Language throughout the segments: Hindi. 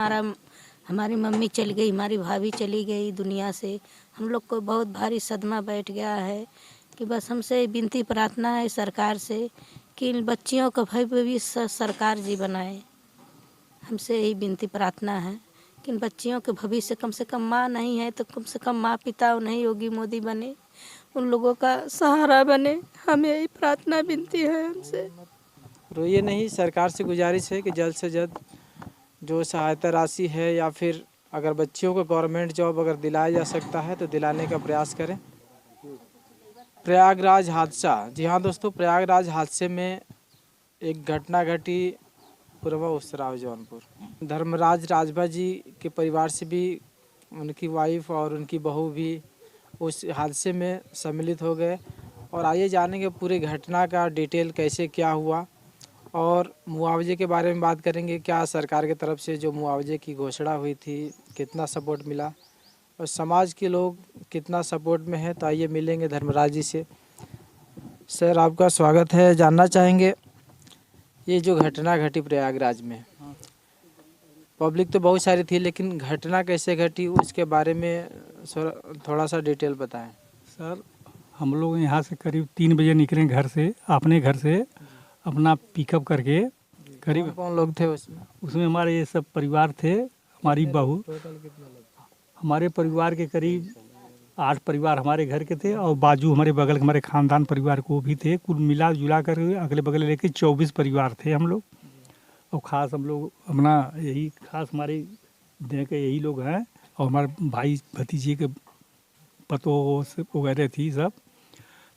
हमारी मम्मी चली गई, हमारी भाभी चली गई दुनिया से। हम लोग को बहुत भारी सदमा बैठ गया है कि बस हमसे विनती प्रार्थना है सरकार से कि इन बच्चियों का भविष्य सरकार जी बनाए। हमसे यही विनती प्रार्थना है कि इन बच्चियों के भविष्य कम से कम माँ नहीं है तो कम से कम माँ पिता नहीं योगी मोदी बने, उन लोगों का सहारा बने। हमें यही प्रार्थना विनती है हमसे। रोइए नहीं, सरकार से गुजारिश है कि जल्द से जल्द जो सहायता राशि है या फिर अगर बच्चियों को गवर्नमेंट जॉब अगर दिलाया जा सकता है तो दिलाने का प्रयास करें। प्रयागराज हादसा, जी हाँ दोस्तों, प्रयागराज हादसे में एक घटना घटी पूर्वा उसराव जौनपुर। धर्मराज राजभर जी के परिवार से भी उनकी वाइफ और उनकी बहू भी उस हादसे में सम्मिलित हो गए। और आइए जानेंगे पूरी घटना का डिटेल, कैसे क्या हुआ और मुआवजे के बारे में बात करेंगे। क्या सरकार की तरफ से जो मुआवजे की घोषणा हुई थी कितना सपोर्ट मिला और समाज के लोग कितना सपोर्ट में है। तो आइए मिलेंगे धर्मराज जी से। सर आपका स्वागत है। जानना चाहेंगे ये जो घटना घटी प्रयागराज में, पब्लिक तो बहुत सारी थी लेकिन घटना कैसे घटी उसके बारे में थोड़ा सा डिटेल बताएं। सर हम लोग यहाँ से करीब 3 बजे निकले घर से, अपने घर से अपना पिकअप करके। करीब कौन लोग थे उसमें? हमारे ये सब परिवार थे, हमारी बहू, हमारे परिवार के करीब 8 परिवार हमारे घर के थे और बाजू हमारे बगल के हमारे ख़ानदान परिवार को भी थे। कुल मिला जुला कर अगले बगल लेके 24 परिवार थे हम लोग। और ख़ास हम लोग अपना यही खास हमारे देह के यही लोग हैं और हमारे भाई भतीजे के पतो वगैरह थी सब।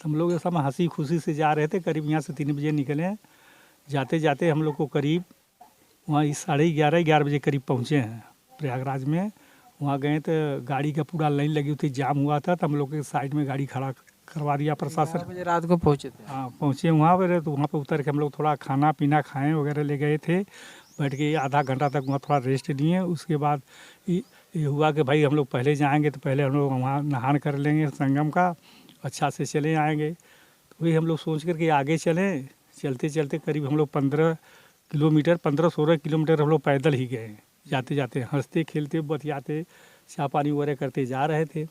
तो हम लोग सब हंसी खुशी से जा रहे थे। करीब यहाँ से 3 बजे निकले। जाते जाते हम लोग को करीब वहाँ 11:30 बजे करीब पहुँचे हैं प्रयागराज में। वहाँ गए तो गाड़ी का पूरा लाइन लगी हुई थी, जाम हुआ था। तो हम लोग के साइड में गाड़ी खड़ा करवा दिया प्रशासन। 11 बजे रात को पहुँचे थे? हाँ पहुँचे वहाँ पर। तो वहाँ पर उतर के हम लोग थोड़ा खाना पीना खाएँ वगैरह ले गए थे। बैठ के आधा घंटा तक वहाँ थोड़ा रेस्ट लिए। उसके बाद ये हुआ कि भाई हम लोग पहले जाएंगे तो पहले हम लोग वहाँ नहान कर लेंगे संगम का, अच्छा से चले आएंगे। तो वही हम लोग सोच कर के आगे चलें। चलते चलते करीब हम लोग 15-16 किलोमीटर हम लोग पैदल ही गए। जाते जाते हंसते खेलते बतियाते चाय पानी वगैरह करते जा रहे थे।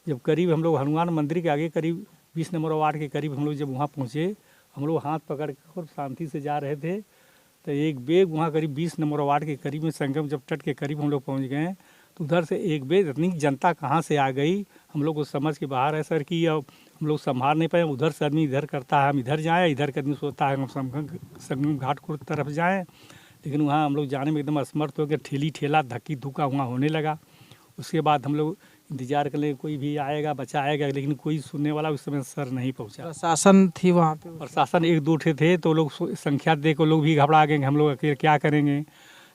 जब करीब हम लोग हनुमान मंदिर के आगे करीब 20 नंबर वार्ड के करीब हम लोग जब वहाँ पहुँचे, हम लोग हाथ पकड़ के और शांति से जा रहे थे। तो एक बेग वहाँ करीब 20 नंबर वार्ड के करीब में संगम जब तट के करीब हम लोग पहुँच गए तो उधर से एक बेग इतनी जनता कहाँ से आ गई हम लोग को समझ के बाहर है सर कि अब हम लोग संभाल नहीं पाए। उधर से आदमी इधर करता है हम इधर जाएँ, इधर का आदमी सोचता है हम संगम घाट की तरफ जाएँ। लेकिन वहाँ हम लोग जाने में एकदम असमर्थ हो गए। ठेली ठेला धक्की धुक्का वहाँ होने लगा। उसके बाद हम लोग इंतजार कर ले कोई भी आएगा बचाएगा, लेकिन कोई सुनने वाला उस समय सर नहीं पहुँचा। प्रशासन थी वहाँ पे? प्रशासन 1-2 थे तो लोग संख्या देख कर लोग भी घबरा गए, हम लोग अकेले क्या करेंगे।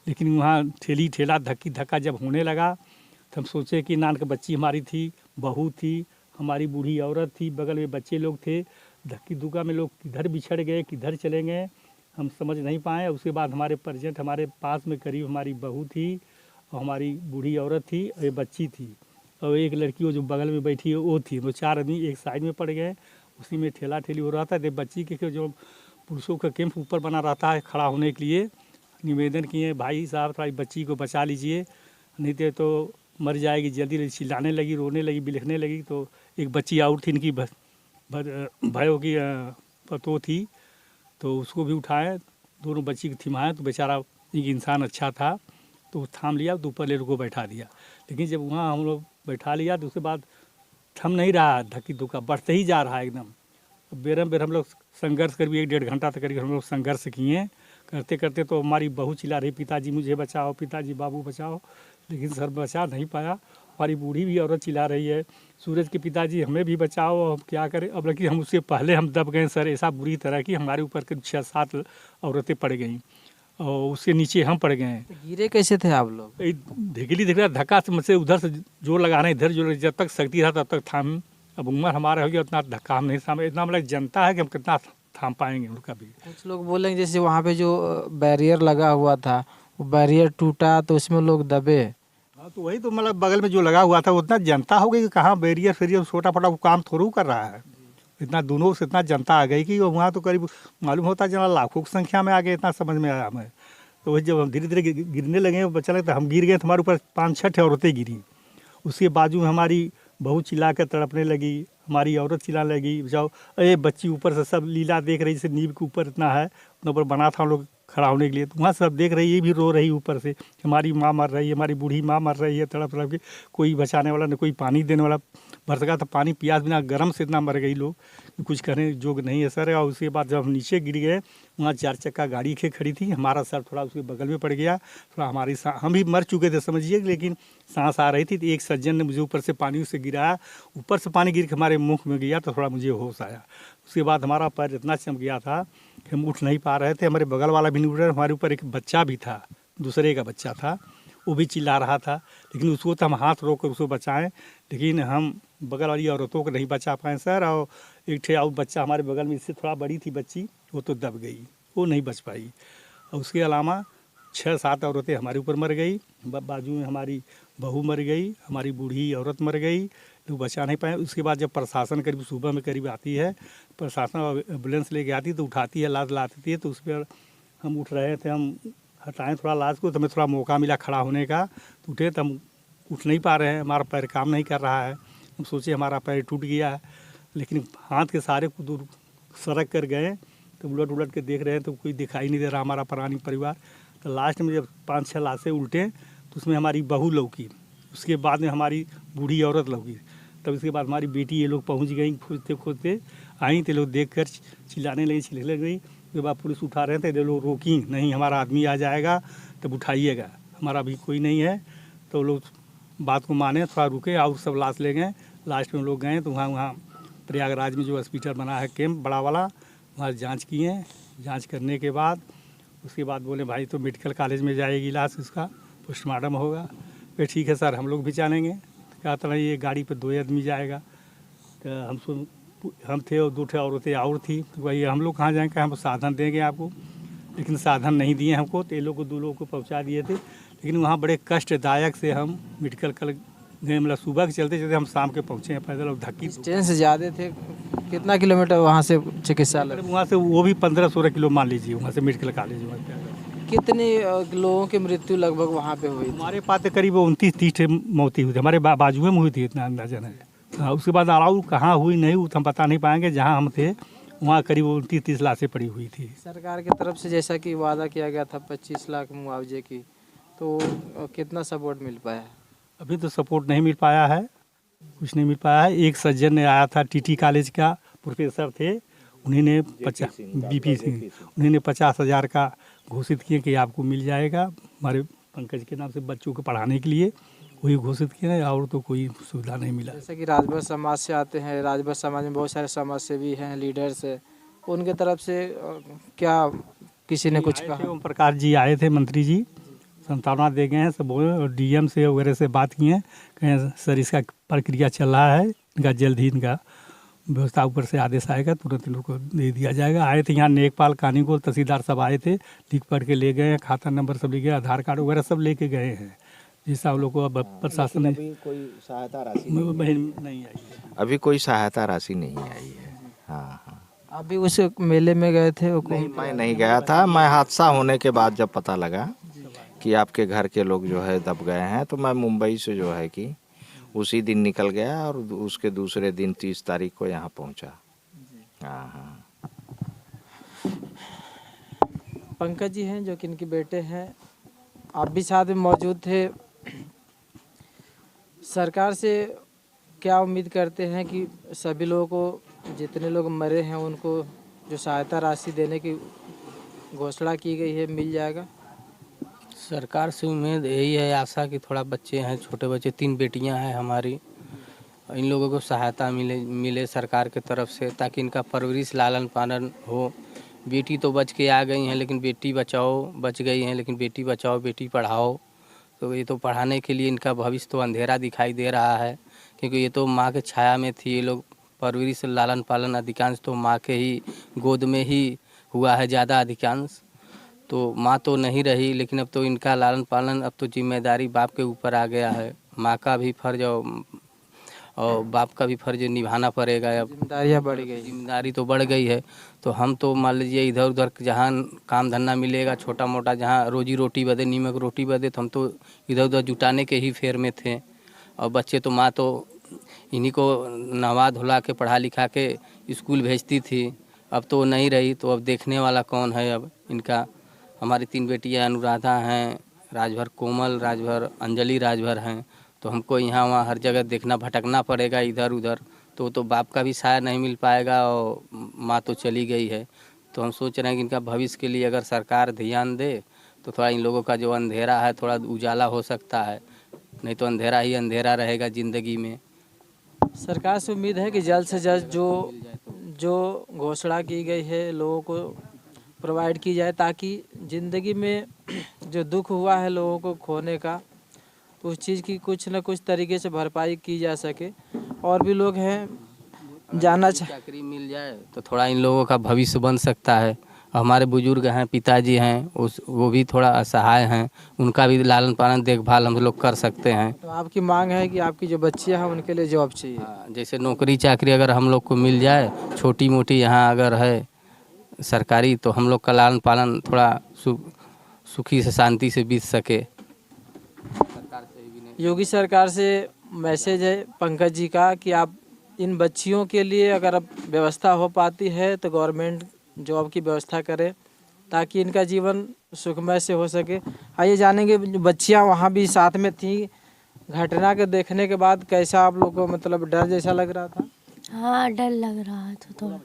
लेकिन वहाँ ठेली ठेला धक्की धक्का जब होने लगा तो हम सोचे कि नान के बच्ची हमारी थी, बहू थी, हमारी बूढ़ी औरत थी, बगल में बच्चे लोग थे। धक्की धुक्का में लोग किधर बिछड़ गए किधर चले गए हम समझ नहीं पाए। उसके बाद हमारे प्रेजेंट हमारे पास में करीब हमारी बहू थी और हमारी बूढ़ी औरत थी और ये बच्ची थी और एक लड़की वो जो बगल में बैठी है वो थी। वो 4 आदमी एक साइड में पड़ गए। उसी में ठेला ठेली हो रहा था। तो बच्ची के जो पुरुषों का कैंप ऊपर बना रहता है खड़ा होने के लिए, निवेदन किए भाई साहब थोड़ा बच्ची को बचा लीजिए नहीं तो मर जाएगी। जल्दी चिल्लाने लगी, रोने लगी, बिलखने लगी। तो एक बच्ची और थी इनकी भाइयों की पतो थी तो उसको भी उठाए, दोनों बच्ची को थिमाए। तो बेचारा एक इंसान अच्छा था तो थाम लिया, तो ऊपर ले को बैठा दिया। लेकिन जब वहाँ हम लोग बैठा लिया तो उसके बाद थम नहीं रहा, धक्की धुक्का बढ़ते ही जा रहा है एकदम। बेरम बेर हम लोग संघर्ष करीब 1-1.5 घंटा तक करीब हम लोग संघर्ष किए। करते करते तो हमारी बहू चिल्ला रही पिताजी मुझे बचाओ, पिताजी बाबू बचाओ। लेकिन सर बचा नहीं पाया। हमारी बूढ़ी भी औरत चिल्ला रही है सूरज के पिताजी हमें भी बचाओ, अब क्या करें। अब लेकिन हम उससे पहले हम दब गए सर, ऐसा बुरी तरह की हमारे ऊपर करीब 6-7 औरतें पड़ गईं और उसके नीचे हम पड़ गए। गिरे कैसे थे आप लोग? ढिगली दिख रहा धक्का से मुझसे उधर से जोर लगा रहे इधर जोर, जब तक शक्ति रहा तब तक थाम। अब उम्र हमारा हो गया उतना धक्का हम नहीं थाम, इतना मतलब जनता है कि हम कितना थाम पाएंगे उनका भी। कुछ लोग बोलेंगे जैसे वहाँ पे जो बैरियर लगा हुआ था वो बैरियर टूटा तो उसमें लोग दबे। हाँ तो वही तो मतलब बगल में जो लगा हुआ था उतना जनता हो गई कि कहाँ बैरियर फेरियर छोटा फोटा वो काम थोड़ा कर रहा है। इतना दोनों से इतना जनता आ गई कि वहाँ तो करीब मालूम होता जना लाखों की संख्या में आ गए, इतना समझ में आया हमें। तो वही जब हम धीरे धीरे गिरने लगे, बच्चा लगता हम गिर गए तो हमारे ऊपर 5-6 औरतें गिरी। उसके बाजू में हमारी बहू चिल्ला कर तड़पने लगी, हमारी औरत चिल्लाने लगी, जाओ अरे बच्ची ऊपर से सब लीला देख रही, जैसे नींव के ऊपर इतना है, उतना ऊपर बना था हम लोग खड़ा होने के लिए, तो वहाँ सब देख रही, ये भी रो रही ऊपर से, हमारी माँ मर रही है, हमारी बूढ़ी माँ मर रही है, तड़प तड़प के, कोई बचाने वाला न कोई पानी देने वाला। भरसका तो पानी प्यास बिना गर्म से इतना मर गई लोग कि कुछ करने जोग नहीं है सर। और उसके बाद जब हम नीचे गिर गए, वहाँ 4 चक्का गाड़ी खड़ी थी, हमारा सर थोड़ा उसके बगल में पड़ गया, थोड़ा हमारी हम भी मर चुके थे समझिए, लेकिन सांस आ रही थी। तो एक सज्जन ने मुझे ऊपर से पानी से गिराया, ऊपर से पानी गिर के हमारे मुँह में गया, तो थोड़ा मुझे होश आया। उसके बाद हमारा पैर इतना चमक गया था कि हम उठ नहीं पा रहे थे, हमारे बगल वाला भी नहीं उठ रहा, हमारे ऊपर एक बच्चा भी था, दूसरे का बच्चा था, वो भी चिल्ला रहा था, लेकिन उसको तो हम हाथ रोक कर उसको बचाएं, लेकिन हम बगल वाली औरतों को नहीं बचा पाए सर। और एक ठे और बच्चा हमारे बगल में, इससे थोड़ा बड़ी थी बच्ची, वो तो दब गई, वो नहीं बच पाई। और उसके अलावा 6-7 औरतें हमारे ऊपर मर गई, बाजू में हमारी बहू मर गई, हमारी बूढ़ी औरत मर गई, लोग बचा नहीं पाए। उसके बाद जब प्रशासन करीब सुबह में करीब आती है, प्रशासन एम्बुलेंस लेके आती है तो उठाती है, लाश लाती है, तो उस पर हम उठ रहे थे, हम हटाएं थोड़ा लाश को, तो हमें थोड़ा मौका मिला खड़ा होने का, तो उठे तो हम उठ नहीं पा रहे हैं, हमारा पैर काम नहीं कर रहा है। हम सोचे हमारा पैर टूट गया है, लेकिन हाथ के सहारे को दूर सरक कर गए, तो उलट उलट के देख रहे हैं तो कोई दिखाई नहीं दे रहा हमारा पुरानी परिवार। तो लास्ट में जब 5-6 लाशें उल्टे, तो उसमें हमारी बहू लौकी, उसके बाद में हमारी बूढ़ी औरत लौकी, तब इसके बाद हमारी बेटी, ये लोग पहुंच गई, खोजते खोजते आई, तो लोग देख कर चिल्लाने लगी, चिल्लाने लगी। उसके बाद पुलिस उठा रहे थे, लोग रोकी नहीं, हमारा आदमी आ जाएगा तब उठाइएगा, हमारा अभी कोई नहीं है। तो लोग बात को माने, थोड़ा रुके और सब लाश ले गए। लास्ट में लोग गए तो वहाँ प्रयागराज में जो हॉस्पिटल बना है कैंप बड़ा वाला, वहाँ जांच किए, जांच करने के बाद उसके बाद बोले भाई तो मेडिकल कॉलेज में जाएगी लाश, उसका पोस्टमार्टम होगा। फिर ठीक है सर, हम लोग भी चलेंगे। कहा था ये गाड़ी पर 2 आदमी जाएगा, तो हम थे और 2 ठे औरतें और थी, तो वही हम लोग कहाँ जाएंगे, हम साधन देंगे आपको, लेकिन साधन नहीं दिए हमको, तो ये लोग को 2 लोगों को पहुँचा दिए थे। लेकिन वहाँ बड़े कष्टदायक से हम मेडिकल कॉलेज गए, मतलब सुबह के चलते चलते हम शाम के पहुँचे हैं पैदल, और धक्की डिस्टेंस ज़्यादा थे, कितना किलोमीटर वहाँ से चिकित्सालय? वहाँ से वो भी 15-16 किलो मान लीजिए, वहाँ से मेडिकल कॉलेज। कितने लोगों की मृत्यु लगभग वहाँ पे हुई? हमारे पास तो करीब 29-30 मौतें हुई थी, हमारे बाजू में हुई थी, इतना अंदाजन है। हाँ, उसके बाद अलाउ कहाँ हुई नहीं वो हम बता नहीं पाएंगे, जहाँ हम थे वहाँ करीब 29-30 लाशें पड़ी हुई थी। सरकार की तरफ से जैसा कि वादा किया गया था 25 लाख मुआवजे की, तो कितना सपोर्ट मिल पाया? अभी तो सपोर्ट नहीं मिल पाया है, कुछ नहीं मिल पाया है। एक सज्जन ने आया था, टीटी कॉलेज का प्रोफेसर थे, उन्होंने 50 BP सिंह, उन्होंने 50,000 का घोषित किए कि आपको मिल जाएगा हमारे पंकज के नाम से बच्चों को पढ़ाने के लिए, वही घोषित किए, और तो कोई सुविधा नहीं मिला। जैसे कि राजभर समाज से आते हैं, राजभर समाज में बहुत सारे समाज सेवी हैं, लीडर्स हैं, उनके तरफ से क्या किसी ने कुछ कहा? ओम प्रकाश जी आए थे, मंत्री जी, संतावना दे गए हैं सब, और DM से वगैरह से बात किए हैं, कहें सर इसका प्रक्रिया चल रहा है, इनका जल्द ही इनका व्यवस्था ऊपर से आदेश आएगा, तुरंत इन लोग को दे दिया जाएगा। आए थे यहाँ नेकपाल कानीगोल तहसीलदार सब आए थे, लिख पढ़ के ले गए हैं, खाता नंबर सब ले गए, आधार कार्ड वगैरह सब लेके गए हैं, जैसा हम लोग को अब प्रशासन ने कोई सहायता राशि नहीं आई है। अभी कोई सहायता राशि नहीं आई है। हाँ हाँ, अभी उस मेले में गए थे? नहीं मैं नहीं गया था, मैं हादसा होने के बाद जब पता लगा कि आपके घर के लोग जो है दब गए हैं, तो मैं मुंबई से जो है कि उसी दिन निकल गया, और उसके दूसरे दिन 30 तारीख को यहाँ पहुँचा। हाँ हाँ। पंकज जी हैं जो कि इनके बेटे हैं, आप भी साथ में मौजूद थे। सरकार से क्या उम्मीद करते हैं कि सभी लोगों को, जितने लोग मरे हैं उनको जो सहायता राशि देने की घोषणा की गई है, मिल जाएगा? सरकार से उम्मीद यही है, आशा कि थोड़ा बच्चे हैं, छोटे बच्चे, 3 बेटियां हैं हमारी, इन लोगों को सहायता मिले सरकार की तरफ से, ताकि इनका परवरिश लालन पालन हो। बेटी तो बच के आ गई हैं, लेकिन बेटी बचाओ, बच गई हैं, लेकिन बेटी बचाओ बेटी पढ़ाओ, तो ये तो पढ़ाने के लिए इनका भविष्य तो अंधेरा दिखाई दे रहा है, क्योंकि ये तो माँ के छाया में थी। ये लोग परवरिश लालन पालन अधिकांश तो माँ के ही गोद में ही हुआ है ज़्यादा अधिकांश, तो माँ तो नहीं रही, लेकिन अब तो इनका लालन पालन, अब तो जिम्मेदारी बाप के ऊपर आ गया है। माँ का भी फर्ज और बाप का भी फर्ज निभाना पड़ेगा। अब जिम्मेदारियाँ बढ़ गई। जिम्मेदारी तो बढ़ गई है, तो हम तो मान लीजिए इधर उधर जहाँ काम धंधा मिलेगा छोटा मोटा, जहाँ रोजी रोटी बदे, नीमक रोटी बदे, तो हम तो इधर उधर जुटाने के ही फेर में थे। और बच्चे तो माँ तो इन्हीं को नहवा धुला के पढ़ा लिखा के स्कूल भेजती थी। अब तो नहीं रही, तो अब देखने वाला कौन है अब इनका। हमारी 3 बेटियाँ अनुराधा हैं, राजभर कोमल, राजभर अंजलि, राजभर हैं। तो हमको यहाँ वहाँ हर जगह देखना, भटकना पड़ेगा इधर उधर। तो बाप का भी साया नहीं मिल पाएगा और माँ तो चली गई है। तो हम सोच रहे हैं कि इनका भविष्य के लिए अगर सरकार ध्यान दे तो थोड़ा इन लोगों का जो अंधेरा है थोड़ा उजाला हो सकता है, नहीं तो अंधेरा ही अंधेरा रहेगा ज़िंदगी में। सरकार से उम्मीद है कि जल्द से जल्द जो घोषणा की गई है लोगों को प्रोवाइड की जाए, ताकि ज़िंदगी में जो दुख हुआ है लोगों को खोने का, तो उस चीज़ की कुछ न कुछ तरीके से भरपाई की जा सके। और भी लोग हैं जाना चाकरी मिल जाए तो थोड़ा इन लोगों का भविष्य बन सकता है। हमारे बुजुर्ग हैं, पिताजी हैं, वो भी थोड़ा असहाय हैं, उनका भी लालन पालन देखभाल हम लोग कर सकते हैं। तो आपकी मांग है कि आपकी जो बच्चियां हैं उनके लिए जॉब चाहिए। जैसे नौकरी चाकरी अगर हम लोग को मिल जाए, छोटी मोटी यहाँ अगर है सरकारी, तो हम लोग का लालन पालन थोड़ा सुखी से शांति से बीत सके। योगी सरकार से मैसेज है पंकज जी का कि आप इन बच्चियों के लिए अगर अब व्यवस्था हो पाती है तो गवर्नमेंट जॉब की व्यवस्था करे, ताकि इनका जीवन सुखमय से हो सके। आइए जानेंगे, बच्चियां वहाँ भी साथ में थी, घटना के देखने के बाद कैसा आप लोग को मतलब डर जैसा लग रहा था? हाँ, डर लग रहा था थोड़ा।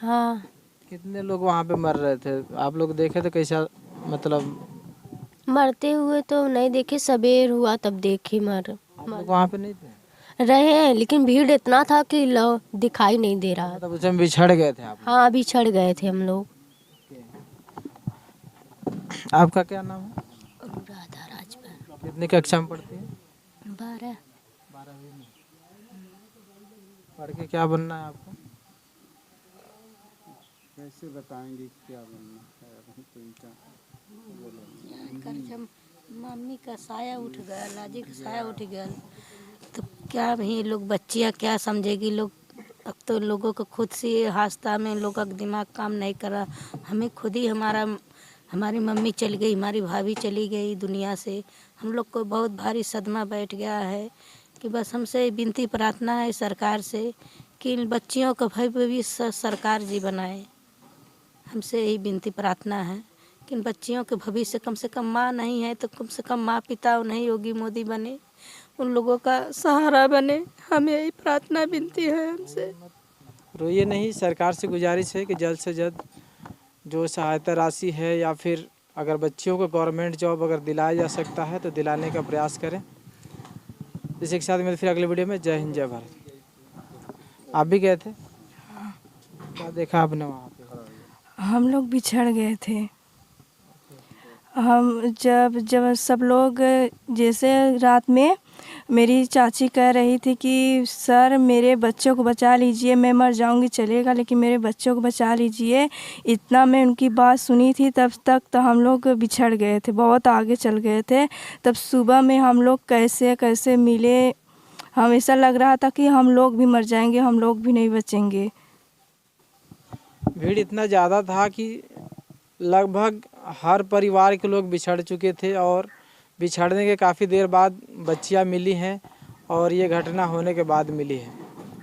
हाँ। कितने लोग वहाँ पे मर रहे थे आप लोग देखे तो कैसा, मतलब मरते हुए तो नहीं देखे, सबेर हुआ तब देखे आप लोग वहाँ पे नहीं थे? रहे हैं, लेकिन भीड़ इतना था कि दिखाई नहीं दे रहा। मतलब उसमें बिछड़ गए थे आप? हाँ, बिछड़ गए थे हम लोग। आपका क्या नाम है? अनुराधा राजभर। कितनी कक्षा में पढ़ती है? 12। 12वीं में। पढ़ के क्या बनना है आपको? कैसे बताएंगे क्या बनना है अभी तो इनका कर जब मम्मी का साया उठ गया, लाजी का साया उठ गया, तो क्या भी लोग बच्चियाँ क्या समझेगी लोग। अब तो लोगों को खुद से हादसा में लोगों का दिमाग काम नहीं कर रहा। हमें खुद ही हमारी मम्मी चली गई, हमारी भाभी चली गई दुनिया से। हम लोग को बहुत भारी सदमा बैठ गया है कि बस हमसे विनती प्रार्थना है सरकार से कि इन बच्चियों का भविष्य सरकार जी बनाए। हमसे यही विनती प्रार्थना है कि इन बच्चियों के भविष्य, कम से कम माँ नहीं है तो कम से कम माँ पिता नहीं, योगी मोदी बने, उन लोगों का सहारा बने। हमें यही प्रार्थना विनती है हमसे। रोइए नहीं, सरकार से गुजारिश है कि जल्द से जल्द जो सहायता राशि है या फिर अगर बच्चियों को गवर्नमेंट जॉब अगर दिलाया जा सकता है तो दिलाने का प्रयास करें। इसी के साथ में फिर अगले वीडियो में जय हिंद जय भारत। आप भी गए थे? क्या देखा आपने वहाँ पे? हम लोग बिछड़ गए थे। हम जब सब लोग, जैसे रात में मेरी चाची कह रही थी कि सर मेरे बच्चों को बचा लीजिए, मैं मर जाऊंगी चलेगा लेकिन मेरे बच्चों को बचा लीजिए, इतना मैं उनकी बात सुनी थी। तब तक तो हम लोग बिछड़ गए थे, बहुत आगे चल गए थे। तब सुबह में हम लोग कैसे कैसे मिले, हम ऐसा लग रहा था कि हम लोग भी मर जाएंगे, हम लोग भी नहीं बचेंगे। भीड़ इतना ज़्यादा था कि लगभग हर परिवार के लोग बिछड़ चुके थे और बिछड़ने के काफ़ी देर बाद बच्चियां मिली हैं और ये घटना होने के बाद मिली है।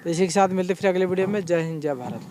तो इसी के साथ मिलते फिर अगले वीडियो में। जय हिंद जय भारत।